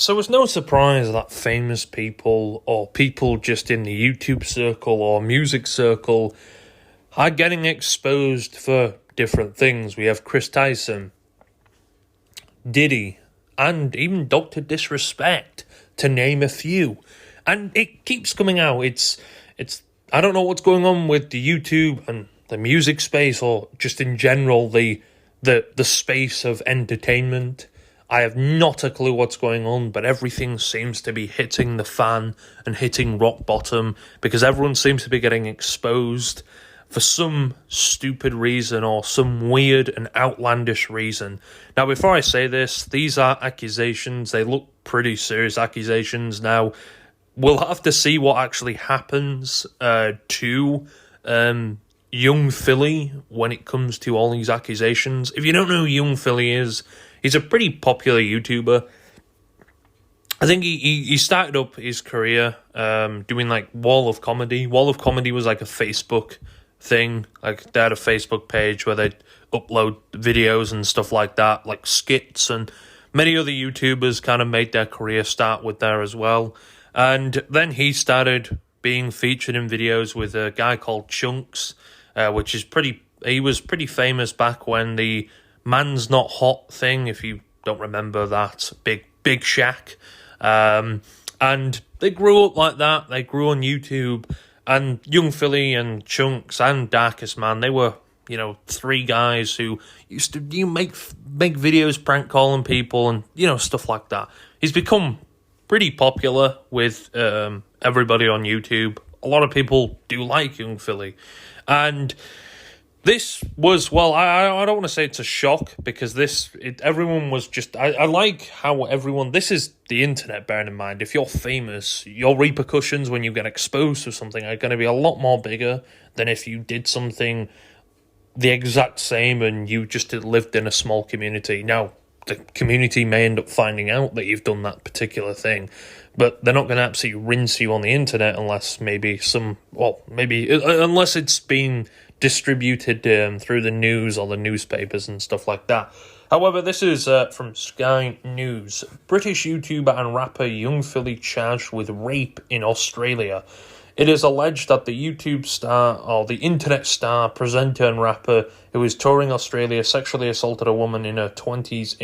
So it's no surprise that famous people or people just in the YouTube circle or music circle are getting exposed for different things. We have Chris Tyson, Diddy, and even Dr. Disrespect, to name a few. And it keeps coming out. It's I don't know what's going on with the YouTube and the music space, or just in general the space of entertainment. I have not a clue what's going on, but everything seems to be hitting the fan and hitting rock bottom because everyone seems to be getting exposed for some stupid reason or some weird and outlandish reason. Now, before I say this, these are accusations. They look pretty serious accusations. Now, we'll have to see what actually happens to Young Philly when it comes to all these accusations. If you don't know who Young Philly is, he's a pretty popular YouTuber. I think he started up his career doing like Wall of Comedy. Wall of Comedy was like a Facebook thing. Like they had a Facebook page where they'd upload videos and stuff like that, like skits, and many other YouTubers kind of made their career start with there as well. And then he started being featured in videos with a guy called Chunks, which is he was pretty famous back when the Man's Not Hot thing, if you don't remember that, Big Shaq. And they grew up like that. They grew on YouTube. And Young Philly and Chunks and Darkest Man, they were, three guys who used to make videos, prank calling people and, stuff like that. He's become pretty popular with everybody on YouTube. A lot of people do like Young Philly. And this was, well, I don't want to say it's a shock, because everyone was just, I like how everyone, this is the internet, bearing in mind, if you're famous, your repercussions when you get exposed to something are going to be a lot more bigger than if you did something the exact same and you just lived in a small community. Now, the community may end up finding out that you've done that particular thing, but they're not going to absolutely rinse you on the internet unless unless it's been distributed through the news or the newspapers and stuff like that. However, this is from Sky News. British YouTuber and rapper Young Philly charged with rape in Australia. It is alleged that the YouTube star, or the internet star, presenter and rapper who is touring Australia sexually assaulted a woman in her 20s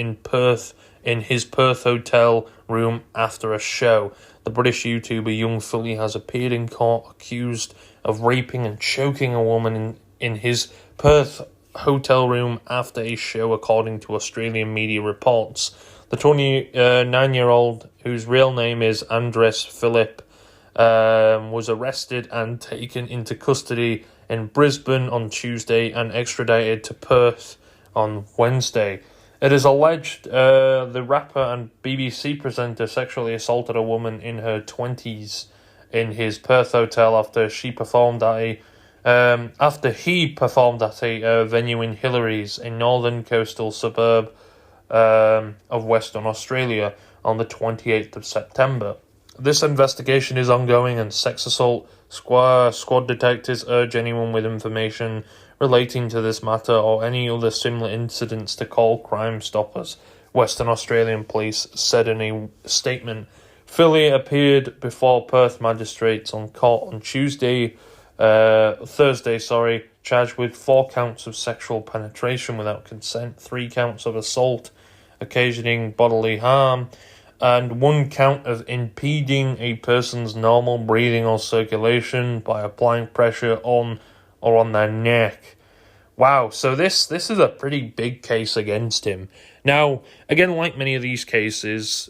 in his Perth hotel room after a show. The British YouTuber Young Philly has appeared in court accused of raping and choking a woman in his Perth hotel room after a show, according to Australian media reports. The 29-year-old, whose real name is Andres Phillip, was arrested and taken into custody in Brisbane on Tuesday and extradited to Perth on Wednesday. It is alleged the rapper and BBC presenter sexually assaulted a woman in her 20s in his Perth hotel after he performed at a venue in Hillary's, a northern coastal suburb of Western Australia, on the 28th of September. This investigation is ongoing, and sex assault squad detectives urge anyone with information relating to this matter or any other similar incidents to call Crime Stoppers, Western Australian police said in a statement. Philly appeared before Perth magistrates on court on Thursday, charged with 4 counts of sexual penetration without consent, 3 counts of assault occasioning bodily harm, and 1 count of impeding a person's normal breathing or circulation by applying pressure on or on their neck. Wow, so this is a pretty big case against him. Now, again, like many of these cases,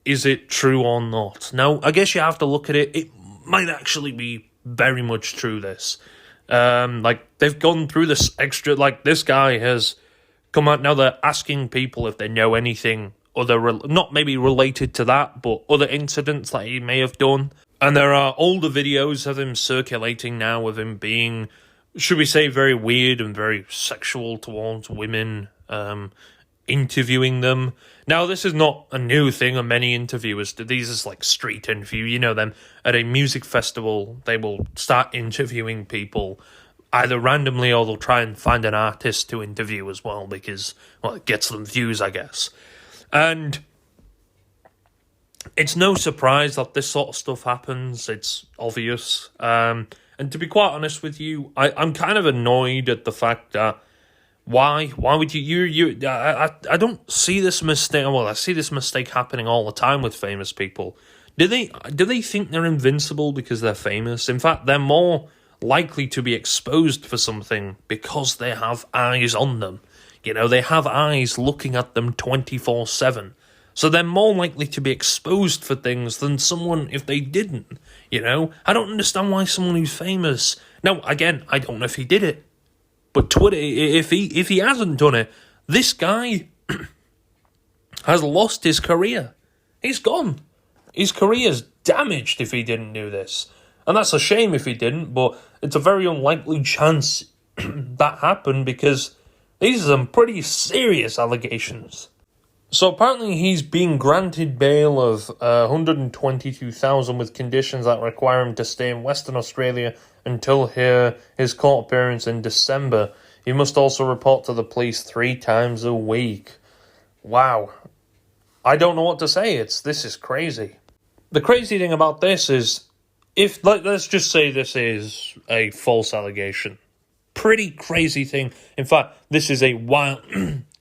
is it true or not? Now, I guess you have to look at it. It might actually be very much true, this. They've gone through this extra, this guy has come out, now they're asking people if they know anything other, not maybe related to that, but other incidents that he may have done. And there are older videos of him circulating now of him being, should we say, very weird and very sexual towards women, interviewing them. Now, this is not a new thing, and many interviewers do. These is like street interview. You know them at a music festival. They will start interviewing people either randomly, or they'll try and find an artist to interview as well because, well, it gets them views, I guess. And it's no surprise that this sort of stuff happens. It's obvious. And to be quite honest with you, I'm kind of annoyed at the fact that why would I don't see this mistake. Well, I see this mistake happening all the time with famous people. Do they think they're invincible because they're famous? In fact, they're more likely to be exposed for something because they have eyes on them. You know, they have eyes looking at them 24/7. So they're more likely to be exposed for things than someone if they didn't. You know, I don't understand why someone who's famous. Now, again, I don't know if he did it, but Twitter, if he hasn't done it, this guy has lost his career. He's gone. His career's damaged if he didn't do this. And that's a shame if he didn't, but it's a very unlikely chance that happened because these are some pretty serious allegations. So apparently he's been granted bail of 122,000 with conditions that require him to stay in Western Australia until his court appearance in December. He must also report to the police 3 times a week. Wow. I don't know what to say. This is crazy. The crazy thing about this is, let's just say this is a false allegation. Pretty crazy thing. In fact, this is a wild...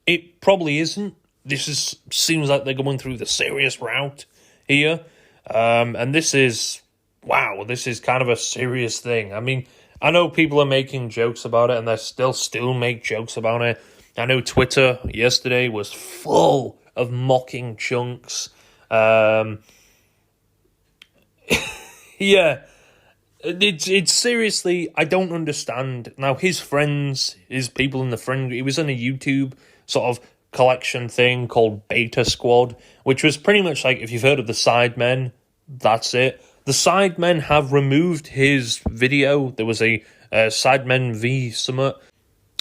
It probably isn't. Seems like they're going through the serious route here. And this is kind of a serious thing. I mean, I know people are making jokes about it, and they still make jokes about it. I know Twitter yesterday was full of mocking chunks. Yeah, it's seriously, I don't understand. Now, his people in the friend, he was in a YouTube sort of collection thing called Beta Squad, which was pretty much like, if you've heard of the Sidemen, that's it. The Sidemen have removed his video. There was a Sidemen v Summit.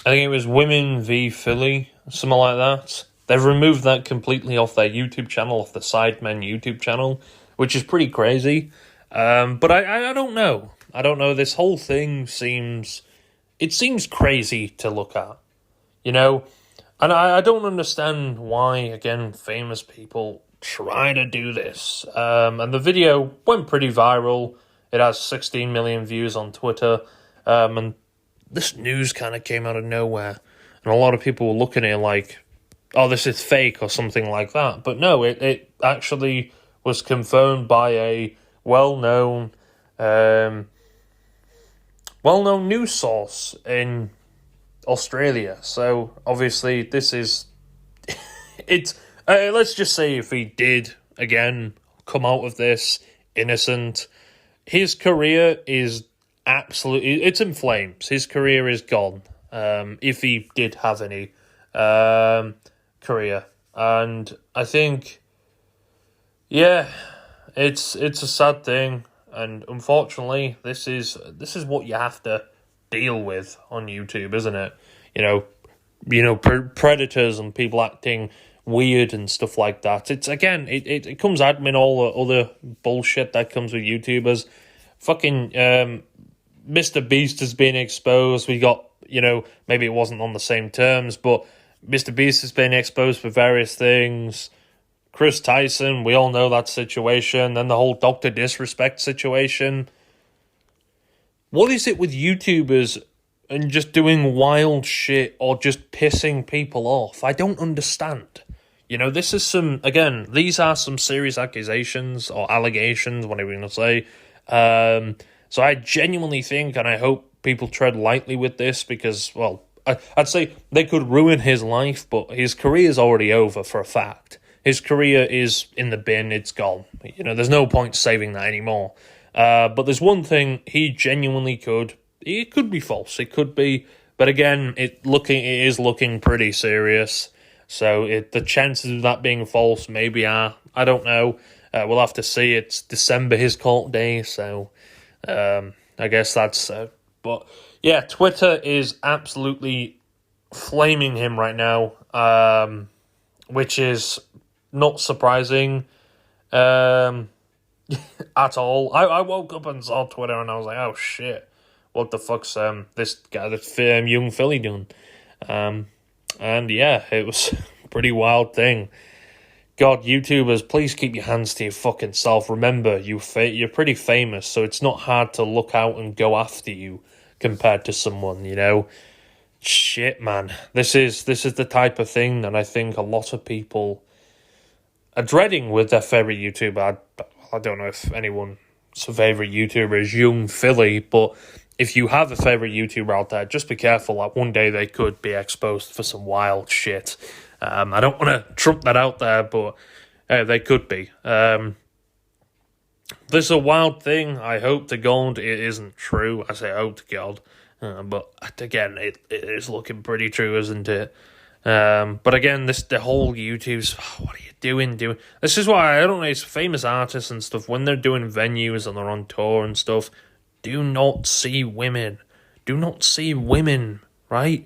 I think it was Women v Philly, something like that. They've removed that completely off their YouTube channel, off the Sidemen YouTube channel, which is pretty crazy. But I don't know. I don't know. This whole thing seems crazy to look at, you know? And I don't understand why, again, famous people try to do this. And the video went pretty viral. It has 16 million views on Twitter. And this news kind of came out of nowhere. And a lot of people were looking at it like, oh, this is fake or something like that. But no, it actually was confirmed by a well-known news source in Australia. So obviously this is let's just say if he did again come out of this innocent, his career is absolutely, it's in flames. His career is gone, if he did have any career. And I think, yeah, it's a sad thing, and unfortunately this is what you have to deal with on YouTube, isn't it? You know, predators and people acting weird and stuff like that. It's, again, it comes admin, all the other bullshit that comes with YouTubers. Fucking Mr. Beast has been exposed. We got, maybe it wasn't on the same terms, but Mr. Beast has been exposed for various things. Chris Tyson, we all know that situation. Then the whole Dr. Disrespect situation. What is it with YouTubers and just doing wild shit or just pissing people off? I don't understand. This is these are some serious accusations or allegations, whatever you want to say. So I genuinely think, and I hope people tread lightly with this because, well, I'd say they could ruin his life, but his career is already over for a fact. His career is in the bin, it's gone. There's no point saving that anymore. But there's one thing he genuinely could. It could be false. It could be. But again, it is looking pretty serious. So the chances of that being false maybe are. I don't know. We'll have to see. It's December, his court day. So I guess that's... but yeah, Twitter is absolutely flaming him right now. Which is not surprising. At all. I woke up and saw Twitter and I was like, oh shit, what the fuck's this guy, this young Philly doing? And yeah, it was a pretty wild thing. God, YouTubers, please keep your hands to your fucking self. Remember, you're pretty famous, so it's not hard to look out and go after you compared to someone, you know? Shit, man. This is the type of thing that I think a lot of people are dreading with their favourite YouTuber. I don't know if anyone's favourite YouTuber is Young Philly, but if you have a favourite YouTuber out there, just be careful. Like, one day they could be exposed for some wild shit. I don't want to trump that out there, but they could be. This is a wild thing. I hope to God it isn't true. I say hope to God. But again, it is looking pretty true, isn't it? But again, the whole YouTube's, what are you doing? This is why I don't know, it's famous artists and stuff, when they're doing venues and they're on tour and stuff, do not see women. Do not see women, right?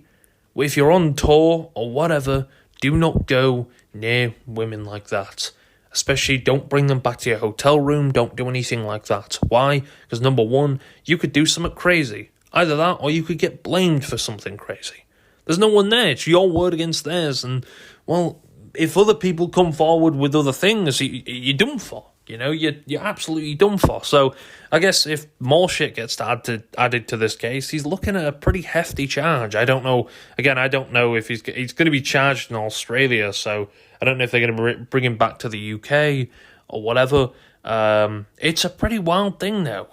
If you're on tour or whatever, do not go near women like that. Especially, don't bring them back to your hotel room. Don't do anything like that. Why? Because number one, you could do something crazy. Either that, or you could get blamed for something crazy. There's no one there. It's your word against theirs. And, well, if other people come forward with other things, you're done for. You know, you're absolutely done for. So, I guess if more shit gets added to this case, he's looking at a pretty hefty charge. I don't know. Again, I don't know if he's going to be charged in Australia. So, I don't know if they're going to bring him back to the UK or whatever. It's a pretty wild thing now.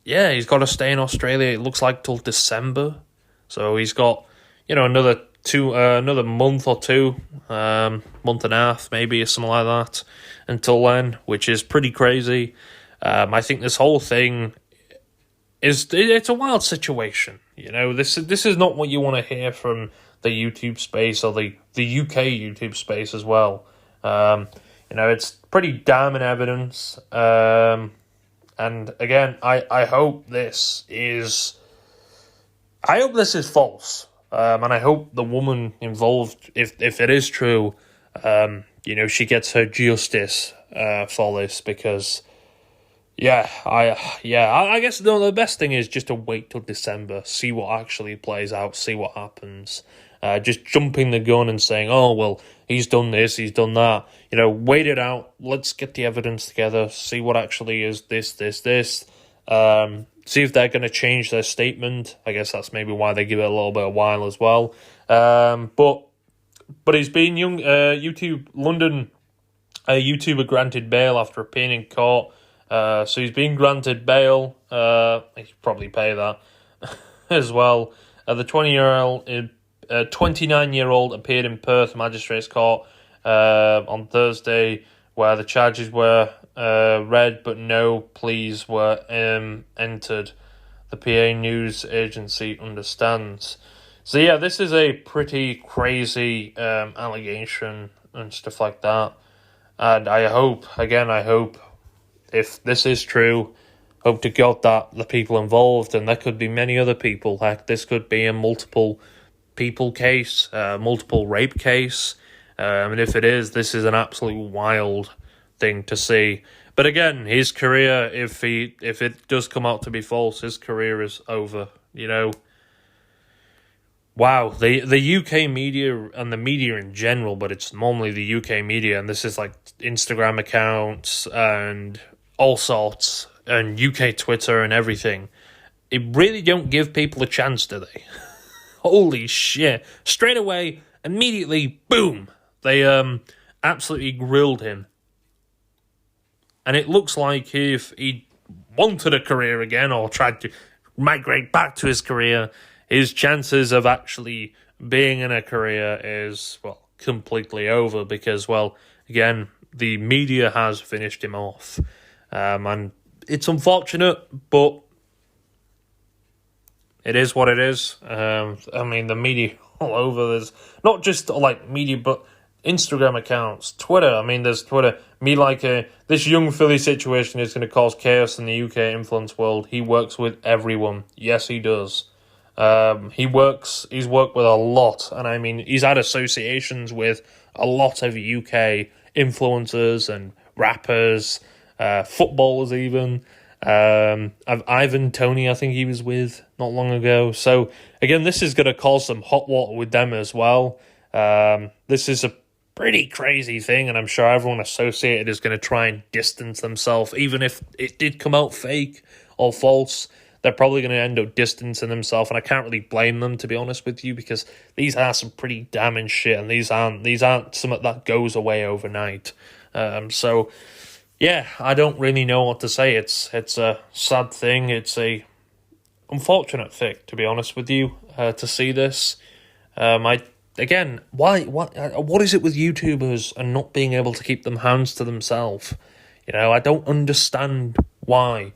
Yeah, he's got to stay in Australia. It looks like till December. So he's got, another month or two, month and a half maybe, or something like that, until then, which is pretty crazy. I think this whole thing it's a wild situation. This is not what you want to hear from the YouTube space or the UK YouTube space as well. It's pretty damning evidence. And again, I hope this is false. And I hope the woman involved, if it is true, she gets her justice for this, because I guess the best thing is just to wait till December, see what actually plays out, see what happens. Just jumping the gun and saying, oh, well, he's done this, he's done that. Wait it out. Let's get the evidence together, see what actually is this. See if they're going to change their statement. I guess that's maybe why they give it a little bit of while as well. But he's been London YouTuber granted bail after appearing in court. So he's been granted bail. He should probably pay that as well. The 29-year-old appeared in Perth Magistrates Court on Thursday, where the charges were read, but no pleas were entered. The PA News Agency understands. So yeah, this is a pretty crazy allegation and stuff like that. And I hope, if this is true, hope to God that the people involved, and there could be many other people, heck, this could be a multiple people case, multiple rape case. And if it is, this is an absolute wild thing to see. But again, his career, if it does come out to be false, his career is over. Wow, the UK media and the media in general, but it's normally the UK media, and this is like Instagram accounts and all sorts, and UK Twitter and everything. It really don't give people a chance, do they? Holy shit. Straight away, immediately, boom, they absolutely grilled him. And it looks like if he wanted a career again or tried to migrate back to his career, his chances of actually being in a career is, completely over, because, again, the media has finished him off. And it's unfortunate, but it is what it is. The media all over, there's not just media, but Instagram accounts, Twitter. There's Twitter. This young Philly situation is going to cause chaos in the UK influence world. He works with everyone. Yes, he does. He's worked with a lot, and he's had associations with a lot of UK influencers and rappers, footballers even. Ivan Toney, I think he was with not long ago. So again, this is going to cause some hot water with them as well. This is pretty crazy thing, and I'm sure everyone associated is going to try and distance themselves, even if it did come out fake or false. They're probably going to end up distancing themselves, and I can't really blame them, to be honest with you, because these are some pretty damning shit, and these aren't something that goes away overnight. So yeah, I don't really know what to say. It's a sad thing. It's a unfortunate thing, to be honest with you, to see this. Again, what is it with YouTubers and not being able to keep them hands to themselves? I don't understand why.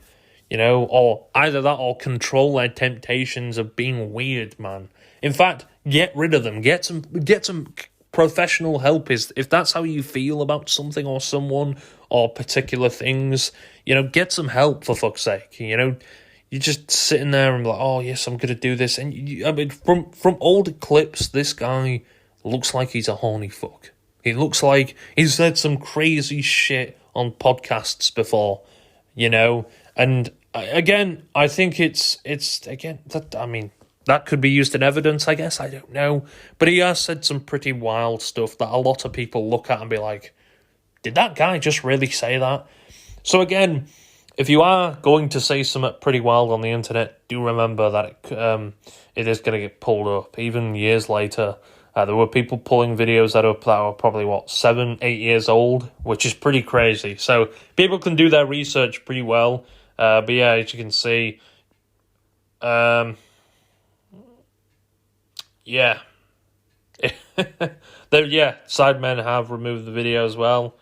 Or either that or control their temptations of being weird, man. In fact, get rid of them. Get some professional help. If that's how you feel about something or someone or particular things, get some help, for fuck's sake. You're just sitting there and like, oh yes, I'm gonna do this. And from older clips, this guy looks like he's a horny fuck. He looks like he's said some crazy shit on podcasts before, And again, I think it's again that could be used in evidence, I guess. I don't know, but he has said some pretty wild stuff that a lot of people look at and be like, did that guy just really say that? So again, if you are going to say something pretty wild on the internet, do remember that it is going to get pulled up. Even years later, there were people pulling videos that were probably, 7, 8 years old, which is pretty crazy. So people can do their research pretty well. But yeah, as you can see, yeah. Sidemen have removed the video as well.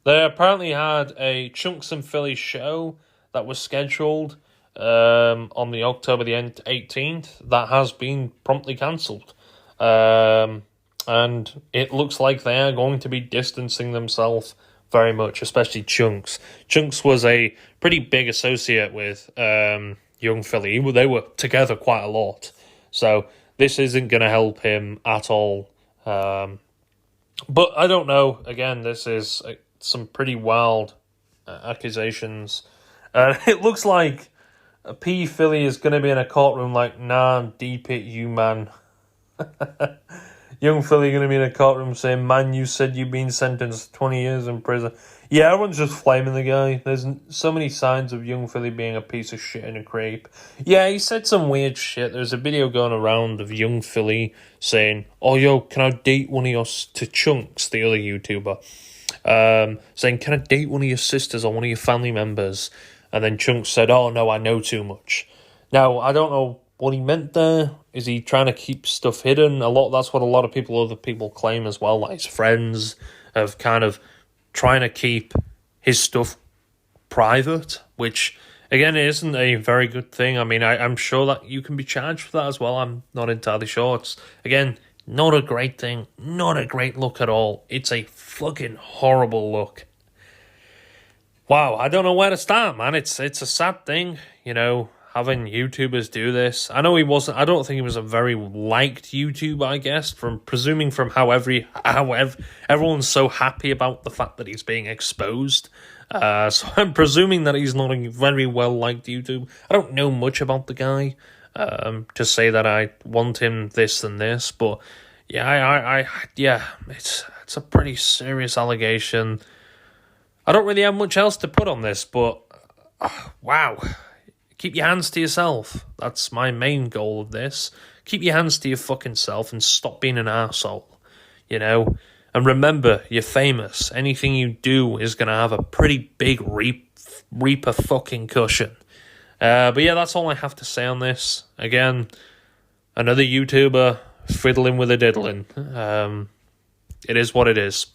They apparently had a Chunks and Philly show that was scheduled on the October the 18th. That has been promptly cancelled. And it looks like they are going to be distancing themselves very much, especially Chunks. Chunks was a pretty big associate with young Philly. They were together quite a lot. So this isn't going to help him at all. But I don't know. Again, this is some pretty wild accusations. It looks like P. Philly is going to be in a courtroom like, nah, deep it, you man. Young Philly going to be in a courtroom saying, man, you said you've been sentenced to 20 years in prison. Yeah, everyone's just flaming the guy. There's so many signs of Young Philly being a piece of shit and a creep. Yeah, he said some weird shit. There's a video going around of Young Philly saying, oh, yo, can I date one of your... to Chunks, the other YouTuber. Saying, can I date one of your sisters or one of your family members? And then Chunks said, oh, no, I know too much. Now, I don't know what he meant there. Is he trying to keep stuff hidden? That's what a lot of other people claim as well. Like his friends of kind of trying to keep his stuff private, which again isn't a very good thing. I mean, I'm sure that you can be charged for that as well. I'm not entirely sure. It's again not a great thing, not a great look at all. It's a fucking horrible look. Wow, I don't know where to start, man. It's a sad thing, having YouTubers do this. I know I don't think he was a very liked YouTuber, I guess, from how everyone's so happy about the fact that he's being exposed. So I'm presuming that he's not a very well-liked YouTuber. I don't know much about the guy to say that I want him this and this, but yeah, it's a pretty serious allegation. I don't really have much else to put on this, but wow. Keep your hands to yourself. That's my main goal of this. Keep your hands to your fucking self and stop being an arsehole, And remember, you're famous. Anything you do is going to have a pretty big reaper fucking cushion. But yeah, that's all I have to say on this. Again, another YouTuber fiddling with a diddling. It is what it is.